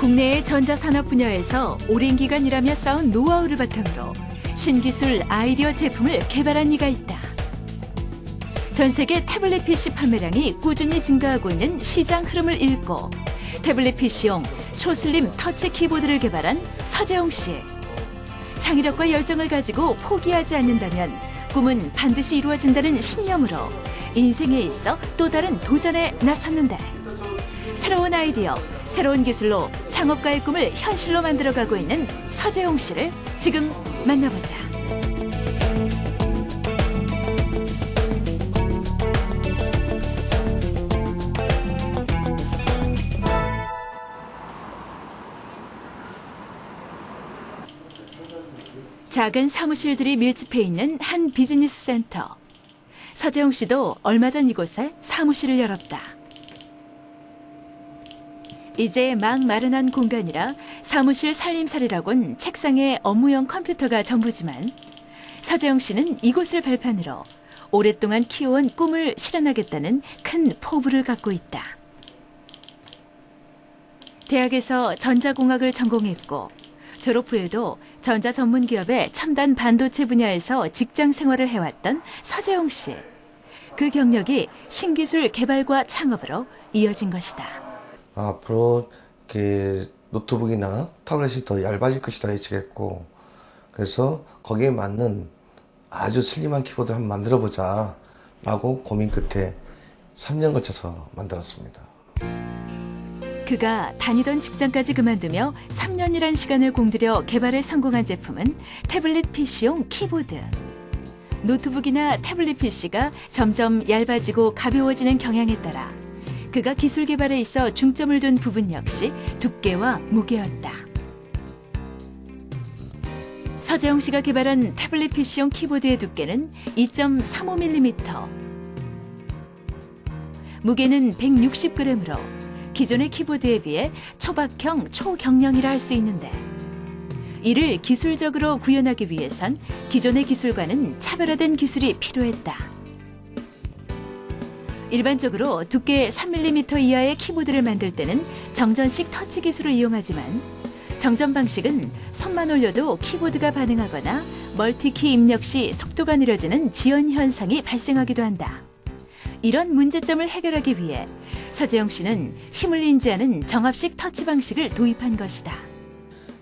국내의 전자산업 분야에서 오랜 기간 일하며 쌓은 노하우를 바탕으로 신기술 아이디어 제품을 개발한 이가 있다. 전 세계 태블릿 PC 판매량이 꾸준히 증가하고 있는 시장 흐름을 읽고 태블릿 PC용 초슬림 터치 키보드를 개발한 서재홍 씨. 창의력과 열정을 가지고 포기하지 않는다면 꿈은 반드시 이루어진다는 신념으로 인생에 있어 또 다른 도전에 나섰는데 새로운 아이디어, 새로운 기술로 창업가의 꿈을 현실로 만들어가고 있는 서재홍 씨를 지금 만나보자. 작은 사무실들이 밀집해 있는 한 비즈니스 센터. 서재홍 씨도 얼마 전 이곳에 사무실을 열었다. 이제 막 마련한 공간이라 사무실 살림살이라곤 책상에 업무용 컴퓨터가 전부지만 서재홍 씨는 이곳을 발판으로 오랫동안 키워온 꿈을 실현하겠다는 큰 포부를 갖고 있다. 대학에서 전자공학을 전공했고 졸업 후에도 전자 전문 기업의 첨단 반도체 분야에서 직장 생활을 해왔던 서재홍 씨. 그 경력이 신기술 개발과 창업으로 이어진 것이다. 앞으로 노트북이나 타블렛이 더 얇아질 것이다 예측했고, 그래서 거기에 맞는 아주 슬림한 키보드를 한번 만들어보자 라고 고민 끝에 3년 걸쳐서 만들었습니다. 그가 다니던 직장까지 그만두며 3년이란 시간을 공들여 개발에 성공한 제품은 태블릿 PC용 키보드. 노트북이나 태블릿 PC가 점점 얇아지고 가벼워지는 경향에 따라 그가 기술 개발에 있어 중점을 둔 부분 역시 두께와 무게였다. 서재홍 씨가 개발한 태블릿 PC용 키보드의 두께는 2.35mm, 무게는 160g으로 기존의 키보드에 비해 초박형, 초경량이라 할 수 있는데 이를 기술적으로 구현하기 위해선 기존의 기술과는 차별화된 기술이 필요했다. 일반적으로 두께 3mm 이하의 키보드를 만들 때는 정전식 터치 기술을 이용하지만 정전 방식은 손만 올려도 키보드가 반응하거나 멀티키 입력 시 속도가 느려지는 지연 현상이 발생하기도 한다. 이런 문제점을 해결하기 위해 서재홍 씨는 힘을 인지하는 정압식 터치 방식을 도입한 것이다.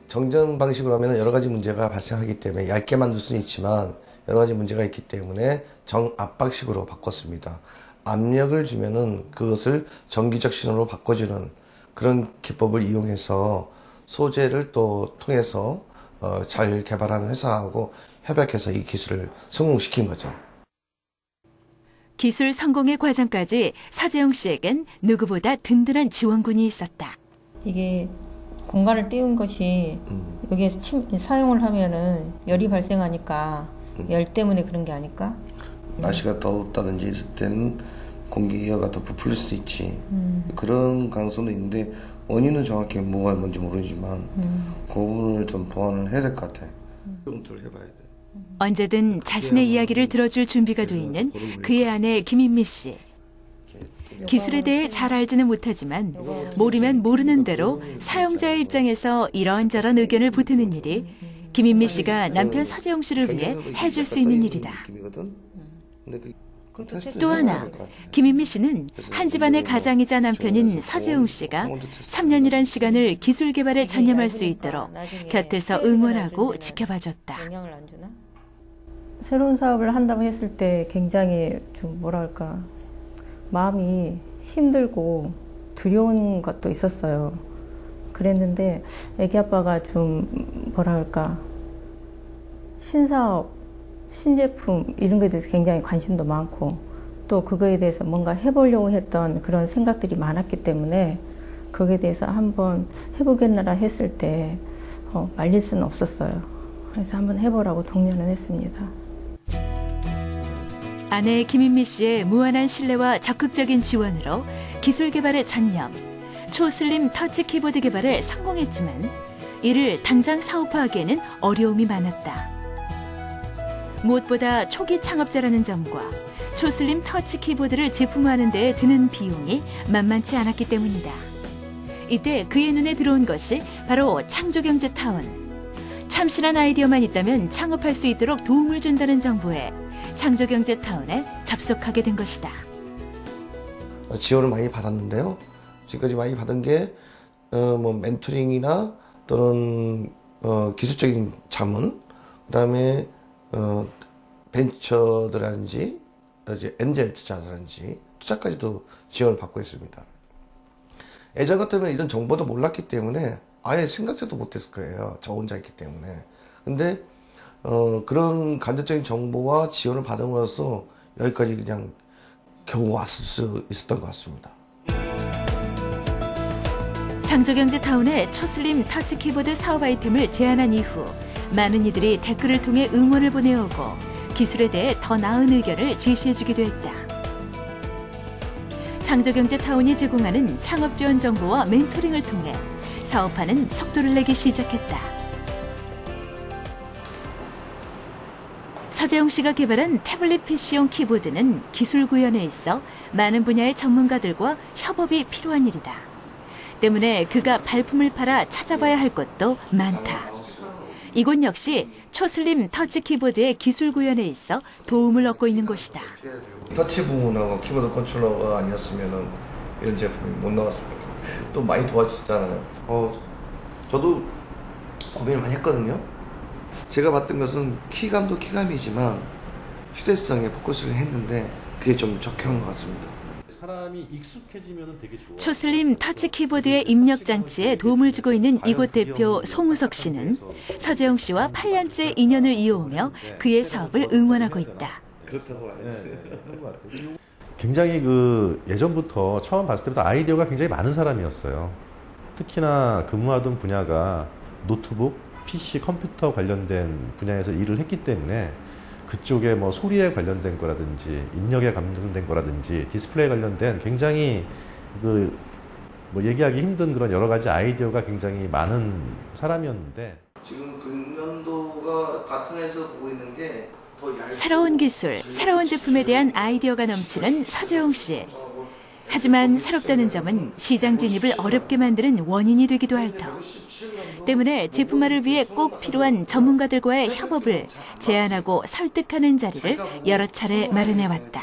정전 방식으로 하면 여러 가지 문제가 발생하기 때문에 얇게 만들 수는 있지만 여러 가지 문제가 있기 때문에 정압박식으로 바꿨습니다. 압력을 주면은 그것을 전기적 신호로 바꿔주는 그런 기법을 이용해서 소재를 또 통해서 잘 개발한 회사하고 협약해서 이 기술을 성공시킨 거죠. 기술 성공의 과정까지 서재홍 씨에겐 누구보다 든든한 지원군이 있었다. 이게 공간을 띄운 것이 여기에서 사용을 하면은 열이 발생하니까 열 때문에 그런 게 아닐까? 날씨가 더웠다든지 있을 때는 공기가 더 부풀릴 수도 있지. 그런 가능성도 있는데 원인은 정확히 뭐가 뭔지 모르지만 그 부분을 좀 보완을 해야 될 것 같아. 검토를 해봐야 돼. 언제든 자신의 이야기를 들어줄 준비가 돼 있는 그의 아내 김인미 씨. 기술에 대해 잘 알지는 못하지만 모르면 모르는 대로 사용자의 입장에서 이런저런 의견을 보태는 일이 김인미 씨가 남편 서재홍 씨를 위해 해줄 수 있는 일이다. 또 하나, 김인미 씨는 한 집안의 가장이자 남편인 서재홍 씨가 3년이란 시간을 기술 개발에 전념할 수 있도록 곁에서 응원하고 지켜봐줬다. 새로운 사업을 한다고 했을 때 굉장히 좀 뭐랄까 마음이 힘들고 두려운 것도 있었어요. 그랬는데 애기 아빠가 좀 뭐랄까 신사업, 신제품 이런 거에 대해서 굉장히 관심도 많고 또 그거에 대해서 뭔가 해보려고 했던 그런 생각들이 많았기 때문에 거기에 대해서 한번 해보겠느라 했을 때 말릴 수는 없었어요. 그래서 한번 해보라고 독려는 했습니다. 아내 김인미 씨의 무한한 신뢰와 적극적인 지원으로 기술 개발에 전념, 초슬림 터치 키보드 개발에 성공했지만 이를 당장 사업화하기에는 어려움이 많았다. 무엇보다 초기 창업자라는 점과 초슬림 터치 키보드를 제품화하는 데 드는 비용이 만만치 않았기 때문이다. 이때 그의 눈에 들어온 것이 바로 창조경제타운. 참신한 아이디어만 있다면 창업할 수 있도록 도움을 준다는 정보에 창조경제타운에 접속하게 된 것이다. 지원을 많이 받았는데요. 지금까지 많이 받은 게 뭐 멘토링이나 또는 기술적인 자문, 그다음에 벤처들이라든지 이제 엔젤 투자라든지 투자까지도 지원을 받고 있습니다. 예전 같으면 이런 정보도 몰랐기 때문에 아예 생각지도 못했을 거예요. 저 혼자 있기 때문에. 근데 그런 간접적인 정보와 지원을 받음으로써 여기까지 그냥 겨우 왔을 수 있었던 것 같습니다. 창조경제타운의 초슬림 터치 키보드 사업 아이템을 제안한 이후 많은 이들이 댓글을 통해 응원을 보내오고 기술에 대해 더 나은 의견을 제시해주기도 했다. 창조경제타운이 제공하는 창업 지원 정보와 멘토링을 통해 사업화는 속도를 내기 시작했다. 서재용 씨가 개발한 태블릿 PC용 키보드는 기술 구현에 있어 많은 분야의 전문가들과 협업이 필요한 일이다. 때문에 그가 발품을 팔아 찾아봐야 할 것도 많다. 이곳 역시 초슬림 터치 키보드의 기술 구현에 있어 도움을 얻고 있는 곳이다. 터치 부분하고 키보드 컨트롤러가 아니었으면 이런 제품이 못 나왔습니다. 또 많이 도와주셨잖아요. 저도 고민을 많이 했거든요. 제가 봤던 것은 키감도 키감이지만 휴대성에 포커스를 했는데 그게 좀 적합한 것 같습니다. 사람이 익숙해지면 되게 좋아. 초슬림 터치 키보드의 입력 장치에 도움을 주고 있는 이곳 대표 송우석 씨는 서재용 씨와 8년째 인연을 이어오며 그의 사업을 응원하고 있다. 그렇다고 알았어요. 굉장히 예전부터 처음 봤을 때부터 아이디어가 굉장히 많은 사람이었어요. 특히나 근무하던 분야가 노트북, PC, 컴퓨터 관련된 분야에서 일을 했기 때문에 그쪽에 뭐 소리에 관련된 거라든지 입력에 관련된 거라든지 디스플레이에 관련된 굉장히 얘기하기 힘든 그런 여러 가지 아이디어가 굉장히 많은 사람이었는데 지금 근면도가 같은 회사에서 보고 있는 게 더 새로운 기술, 새로운 제품에 대한 아이디어가 넘치는 서재용 씨. 하지만 새롭다는 점은 시장 진입을 어렵게 만드는 원인이 되기도 할 터. 때문에 제품화를 위해 꼭 필요한 전문가들과의 협업을 제안하고 설득하는 자리를 여러 차례 마련해왔다.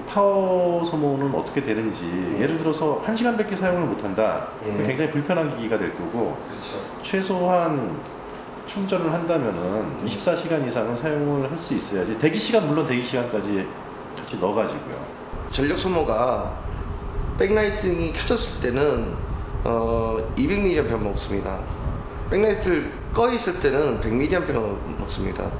파워 소모는 어떻게 되는지 예를 들어서 1시간밖에 사용을 못한다. 굉장히 불편한 기기가 될 거고 최소한 충전을 한다면은 24시간 이상은 사용을 할 수 있어야지. 대기시간 물론 대기시간까지 같이 넣어가지고요. 전력 소모가 백라이팅이 켜졌을 때는 200mAh 먹습니다. 백라이트를 꺼 있을 때는 100mAh 먹습니다.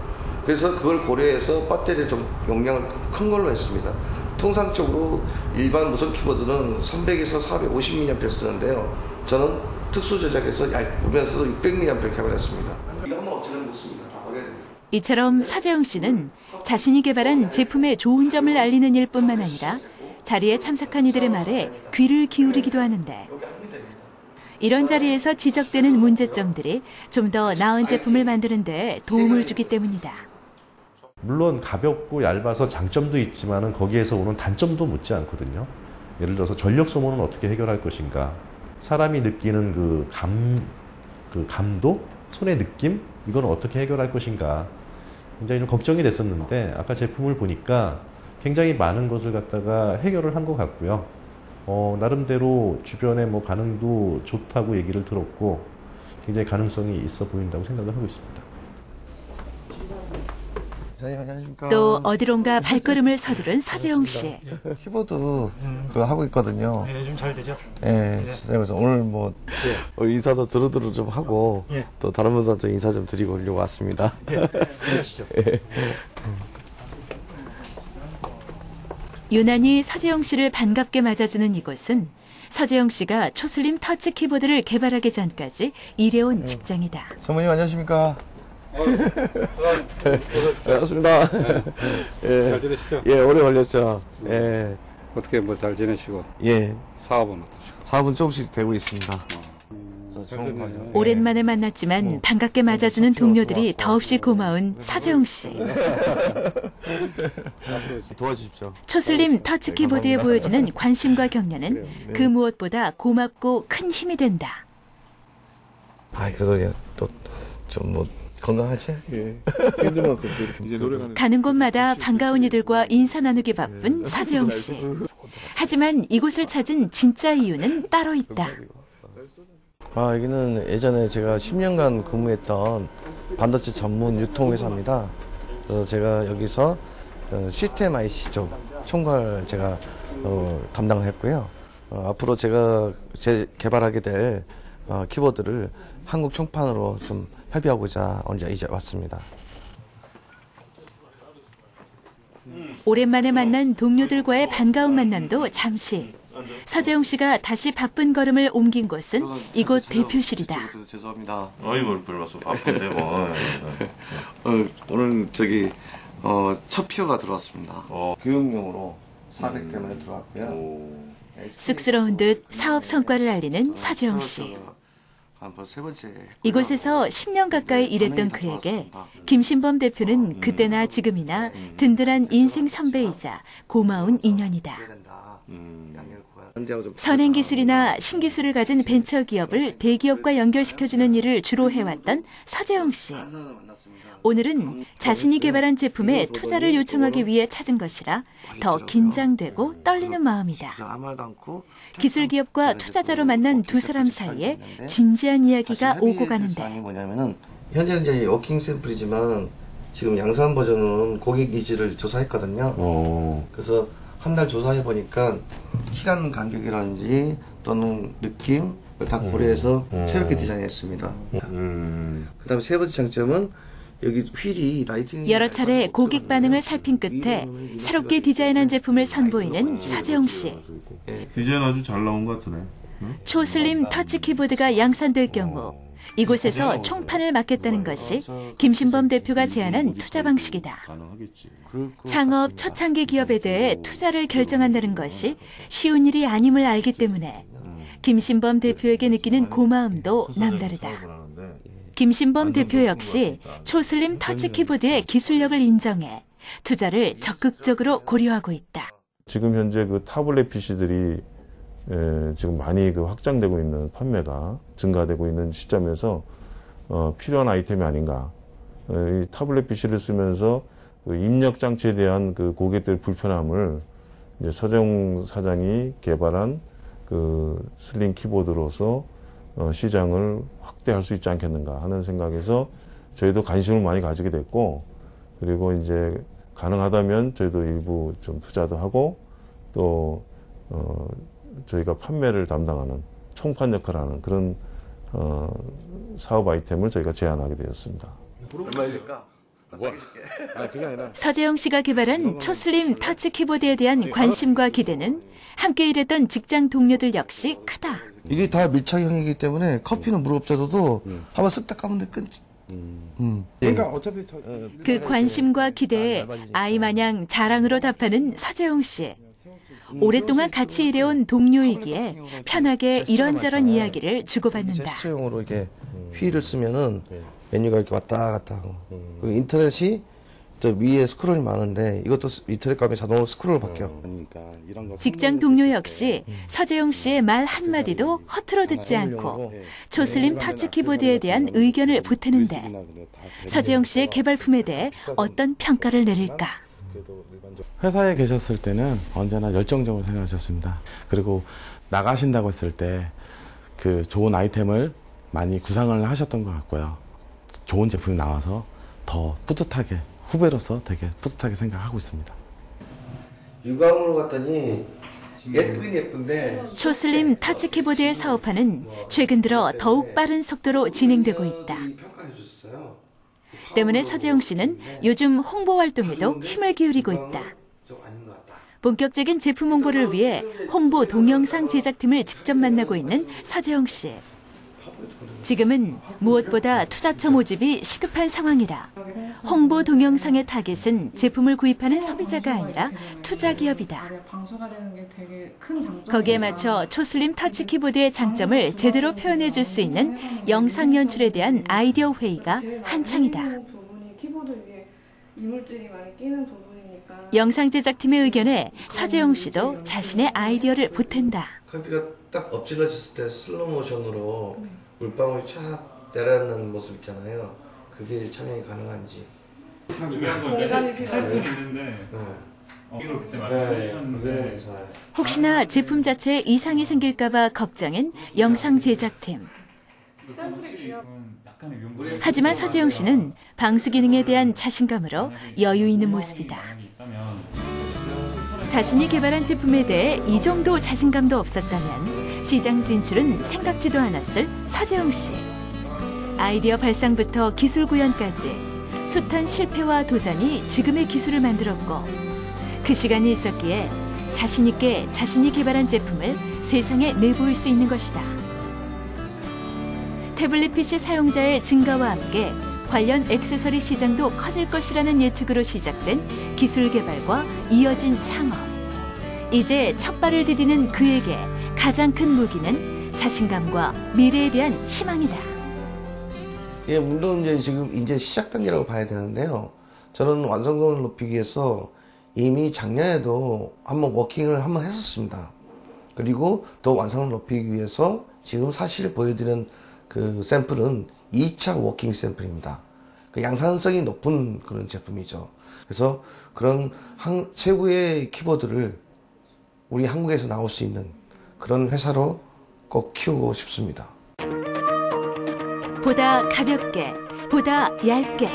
그래서 그걸 고려해서 배터리를 좀 용량을 큰 걸로 했습니다. 통상적으로 일반 무선 키보드는 300에서 450mAh 쓰는데요. 저는 특수 제작해서 얇으면서도 600mAh 개발했습니다. 이거 한번 업체는 묻습니다. 다 버려야 됩니다. 이처럼 서재용 씨는 자신이 개발한 제품의 좋은 점을 알리는 일뿐만 아니라 자리에 참석한 이들의 말에 귀를 기울이기도 하는데 이런 자리에서 지적되는 문제점들이 좀 더 나은 제품을 만드는 데 도움을 주기 때문이다. 물론 가볍고 얇아서 장점도 있지만은 거기에서 오는 단점도 묻지 않거든요. 예를 들어서 전력 소모는 어떻게 해결할 것인가, 사람이 느끼는 감도, 손의 느낌, 이건 어떻게 해결할 것인가 굉장히 좀 걱정이 됐었는데 아까 제품을 보니까 굉장히 많은 것을 갖다가 해결을 한 것 같고요. 나름대로 주변의 반응도 좋다고 얘기를 들었고 굉장히 가능성이 있어 보인다고 생각을 하고 있습니다. 기사님 안녕하십니까. 또 어디론가 발걸음을 서두른 서재용 씨. 키보드 그거 하고 있거든요. 네, 요즘 잘 되죠? 예, 그래서 오늘 인사도 두루두루 좀 하고 예. 또 다른 분들한테 인사 좀 드리고 오려고 왔습니다. 안녕하시죠? 유난히 서재용 씨를 반갑게 맞아주는 이곳은 서재용 씨가 초슬림 터치 키보드를 개발하기 전까지 일해온 직장이다. 선배님 안녕하십니까. 반갑습니다. 예. 잘 지내시죠? 예, 오래 걸렸죠. 예. 어떻게 잘 지내시고 예. 사업은 어떠시고? 사업은 조금씩 되고 있습니다. 더 좋은 거죠. 오랜만에 만났지만 반갑게 맞아주는 동료들이 더없이 고마운 서재웅 씨. 도와주십시오. 초슬림 터치 키보드에 보여주는 관심과 격려는 그 무엇보다 고맙고 큰 힘이 된다. 그래도 또 좀 뭐 건강하지? 힘든 만큼 이제 노래가는. 가는 곳마다 반가운 이들과 인사 나누기 바쁜 서재웅 씨. 하지만 이곳을 찾은 진짜 이유는 따로 있다. 여기는 예전에 제가 10년간 근무했던 반도체 전문 유통회사입니다. 그래서 제가 여기서 시스템 IC 쪽 총괄 제가 담당을 했고요. 앞으로 제가 개발하게 될 키보드를 한국 총판으로 좀 협의하고자 이제 왔습니다. 오랜만에 만난 동료들과의 반가운 만남도 잠시. 서재웅 씨가 다시 바쁜 걸음을 옮긴 곳은 이곳 대표실이다. 죄송합니다. 뭘 불렀어. 바쁜데 뭐. 오늘 첫 피어가 들어왔습니다. 교육용으로 400대만 들어왔고요. 쑥스러운 듯 사업 성과를 알리는 서재웅 씨. 이곳에서 10년 가까이 일했던 그에게 김신범 대표는 그때나 지금이나 든든한 인생 선배이자 고마운 인연이다. 선행기술이나 신기술을 가진 벤처기업을 대기업과 연결시켜주는 일을 주로 해왔던 서재웅 씨. 오늘은 자신이 개발한 제품에 투자를 요청하기 위해 찾은 것이라 더 긴장되고 떨리는 마음이다. 기술기업과 투자자로 만난 두 사람 사이에 진지한 이야기가 오고 가는데. 뭐냐면은 현재는 이제 워킹 샘플이지만 지금 양산 버전은 고객 니즈를 조사했거든요. 그래서 한 달 조사해 보니까 시간 간격이라든지 또는 느낌 다 고려해서 새롭게 디자인했습니다. 그다음에 세 번째 장점은 여기 휠이 라이팅 여러 차례 고객 반응을 살핀 끝에 새롭게 디자인한 제품을 선보이는 서재웅 씨. 디자인 아주 잘 나온 것 같으네. 초슬림 터치 키보드가 양산될 경우 이곳에서 총판을 맡겠다는 것이 김신범 대표가 제안한 투자 방식이다. 창업 초창기 기업에 대해 투자를 결정한다는 것이 쉬운 일이 아님을 알기 때문에 김신범 대표에게 느끼는 고마움도 남다르다. 김신범 대표 역시 초슬림 터치 키보드의 기술력을 인정해 투자를 적극적으로 고려하고 있다. 지금 현재 그 타블렛 PC들이 지금 많이 확장되고 있는 판매가 증가되고 있는 시점에서 필요한 아이템이 아닌가. 이 타블렛 PC를 쓰면서 입력 장치에 대한 고객들 불편함을 이제 서재웅 사장이 개발한 슬림 키보드로서 시장을 확대할 수 있지 않겠는가 하는 생각에서 저희도 관심을 많이 가지게 됐고, 그리고 이제 가능하다면 저희도 일부 좀 투자도 하고 또 저희가 판매를 담당하는 총판 역할을 하는 그런 사업 아이템을 저희가 제안하게 되었습니다. 얼마나 될까? 서재웅 씨가 개발한 초슬림 터치 키보드에 대한 관심과 기대는 함께 일했던 직장 동료들 역시 크다. 이게 다 밀착형이기 때문에 커피는 물 없어도 한번 쓱 닦아보면 돼. 끊지. 그러니까 어차피 그 관심과 기대에 아이 마냥 자랑으로 답하는 서재웅 씨. 오랫동안 같이 일해온 동료이기에 편하게 이런저런 이야기를 주고받는다. 제스처용으로 이렇게 휠을 쓰면은 메뉴가 이렇게 왔다 갔다 하고, 그리고 인터넷이 저 위에 스크롤이 많은데 이것도 인터넷 가면 자동으로 스크롤로 바뀌어. 직장 동료 역시 서재웅 씨의 말 한마디도 허투루 듣지 않고 초슬림 터치 키보드에 대한 의견을 보태는데 서재웅 씨의 개발품에 대해 어떤 평가를 내릴까? 회사에 계셨을 때는 언제나 열정적으로 생각하셨습니다. 그리고 나가신다고 했을 때 그 좋은 아이템을 많이 구상을 하셨던 것 같고요. 좋은 제품이 나와서 더 뿌듯하게, 후배로서 되게 뿌듯하게 생각하고 있습니다. 유광으로 갔더니 예쁘긴 예쁜데 초슬림 터치 키보드의 사업화는 최근 들어 더욱 빠른 속도로 진행되고 있다. 평가를 해줬어요. 때문에 서재웅 씨는 요즘 홍보 활동에도 힘을 기울이고 있다. 본격적인 제품 홍보를 위해 홍보 동영상 제작팀을 직접 만나고 있는 서재웅 씨. 지금은 무엇보다 투자처 모집이 시급한 상황이라 홍보 동영상의 타깃은 제품을 구입하는 소비자가 아니라 투자 기업이다. 거기에 맞춰 초슬림 터치 키보드의 장점을 제대로 표현해 줄 수 있는 영상 연출에 대한 아이디어 회의가 한창이다. 영상 제작팀의 의견에 서재용 씨도 자신의 아이디어를 보탠다. 커피가 딱 엎질러졌을 때 슬로우 모션으로 물방울이 촥 내려앉는 모습 있잖아요. 그게 촬영이 가능한지. 중요한 건 할 수는 있는데 이걸 그때 말씀해 주셨는데 혹시나 제품 자체에 이상이 생길까봐 걱정인 영상 제작팀. 하지만 서재용 씨는 방수 기능에 대한 자신감으로 여유 있는 모습이다. 자신이 개발한 제품에 대해 이 정도 자신감도 없었다면 시장 진출은 생각지도 않았을 서재용 씨. 아이디어 발상부터 기술 구현까지 숱한 실패와 도전이 지금의 기술을 만들었고 그 시간이 있었기에 자신 있게 자신이 개발한 제품을 세상에 내보일 수 있는 것이다. 태블릿 PC 사용자의 증가와 함께 관련 액세서리 시장도 커질 것이라는 예측으로 시작된 기술 개발과 이어진 창업. 이제 첫 발을 디디는 그에게 가장 큰 무기는 자신감과 미래에 대한 희망이다. 예, 물론 이제 시작 단계라고 봐야 되는데요. 저는 완성도를 높이기 위해서 이미 작년에도 한번 워킹을 한번 했었습니다. 그리고 더 완성을 높이기 위해서 지금 사실 보여드리는 그 샘플은 2차 워킹 샘플입니다. 그 양산성이 높은 그런 제품이죠. 그래서 그런 최고의 키보드를 우리 한국에서 나올 수 있는 그런 회사로 꼭 키우고 싶습니다. 보다 가볍게, 보다 얇게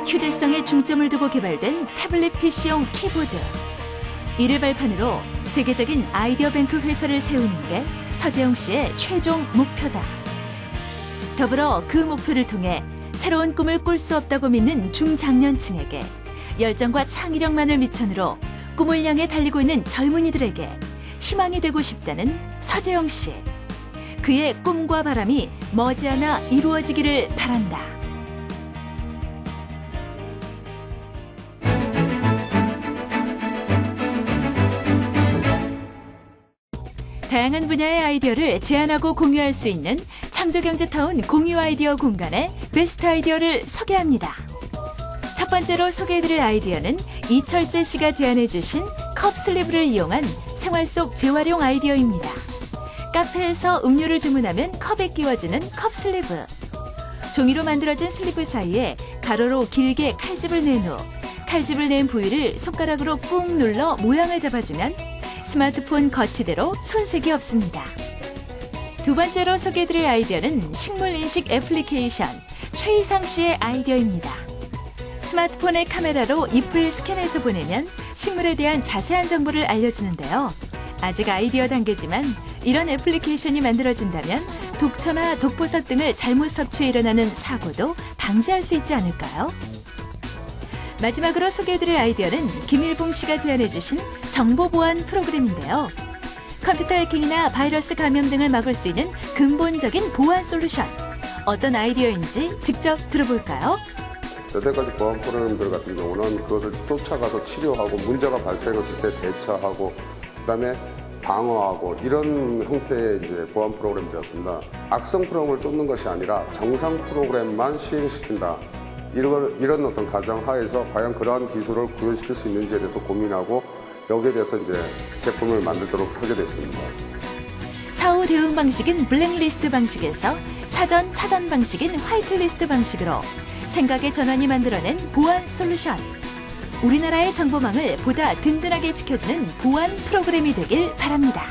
휴대성에 중점을 두고 개발된 태블릿 PC용 키보드. 이를 발판으로 세계적인 아이디어 뱅크 회사를 세우는 게 서재용 씨의 최종 목표다. 더불어 그 목표를 통해 새로운 꿈을 꿀 수 없다고 믿는 중장년층에게 열정과 창의력만을 미천으로 꿈을 향해 달리고 있는 젊은이들에게 희망이 되고 싶다는 서재용 씨. 그의 꿈과 바람이 머지않아 이루어지기를 바란다. 다양한 분야의 아이디어를 제안하고 공유할 수 있는 창조경제타운 공유 아이디어 공간의 베스트 아이디어를 소개합니다. 첫 번째로 소개해드릴 아이디어는 이철재 씨가 제안해주신 컵슬리브를 이용한 생활 속 재활용 아이디어입니다. 카페에서 음료를 주문하면 컵에 끼워주는 컵슬리브. 종이로 만들어진 슬리브 사이에 가로로 길게 칼집을 낸 후 칼집을 낸 부위를 손가락으로 꾹 눌러 모양을 잡아주면 스마트폰 거치대로 손색이 없습니다. 두 번째로 소개해드릴 아이디어는 식물인식 애플리케이션 최희상 씨의 아이디어입니다. 스마트폰의 카메라로 잎을 스캔해서 보내면 식물에 대한 자세한 정보를 알려주는데요. 아직 아이디어 단계지만 이런 애플리케이션이 만들어진다면 독초나 독보석 등을 잘못 섭취해 일어나는 사고도 방지할 수 있지 않을까요? 마지막으로 소개해드릴 아이디어는 김일봉 씨가 제안해주신 정보보안 프로그램인데요. 컴퓨터 해킹이나 바이러스 감염 등을 막을 수 있는 근본적인 보안 솔루션. 어떤 아이디어인지 직접 들어볼까요? 여태까지 보안 프로그램들 같은 경우는 그것을 쫓아가서 치료하고 문제가 발생했을 때 대처하고 그다음에 방어하고 이런 형태의 이제 보안 프로그램이었습니다. 악성 프로그램을 쫓는 것이 아니라 정상 프로그램만 시행시킨다. 이런 어떤 가정하에서 과연 그러한 기술을 구현시킬 수 있는지에 대해서 고민하고 여기에 대해서 이제 제품을 만들도록 하게 됐습니다. 사후 대응 방식인 블랙리스트 방식에서 사전 차단 방식인 화이트리스트 방식으로 생각의 전환이 만들어낸 보안 솔루션. 우리나라의 정보망을 보다 든든하게 지켜주는 보안 프로그램이 되길 바랍니다.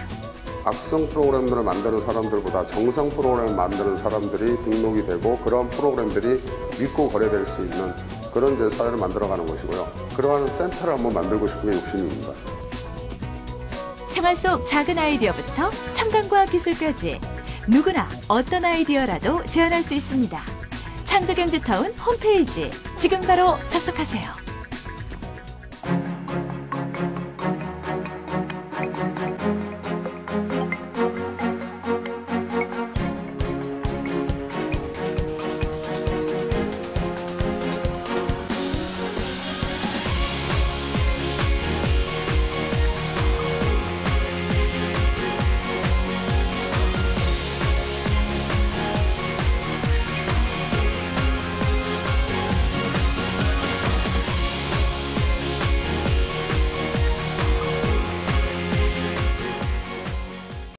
악성 프로그램들을 만드는 사람들보다 정상 프로그램을 만드는 사람들이 등록이 되고 그런 프로그램들이 믿고 거래될 수 있는 그런 이제 사회를 만들어가는 것이고요. 그러한 센터를 한번 만들고 싶은 게 욕심입니다. 생활 속 작은 아이디어부터 첨단과 기술까지 누구나 어떤 아이디어라도 제안할 수 있습니다. 창조경제타운 홈페이지 지금 바로 접속하세요.